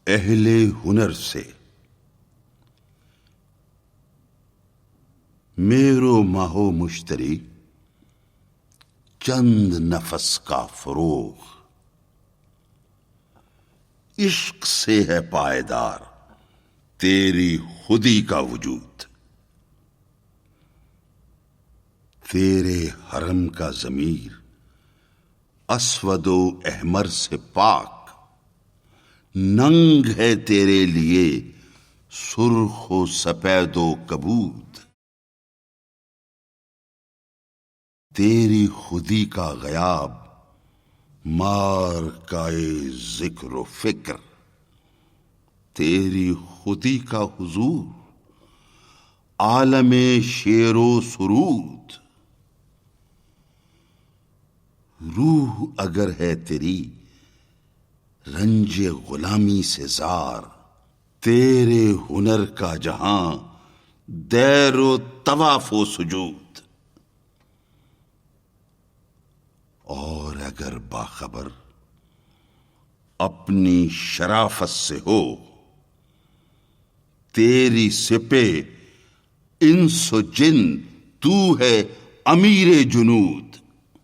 اہل ہنر سے میرو ماہو مشتری چند نفس کا فروغ، عشق سے ہے پائیدار تیری خودی کا وجود، تیرے حرم کا ضمیر اسود و احمر سے پاک، ننگ ہے تیرے لیے سرخ و سفید و کبود، تیری خودی کا غیاب مار کا ذکر و فکر، تیری خودی کا حضور عالم شعر و سرود، روح اگر ہے تیری رنج غلامی سے زار، تیرے ہنر کا جہاں دیر و طواف و سجود، اور اگر باخبر اپنی شرافت سے ہو، تیری سپہ انس و جن تو ہے امیر جنود،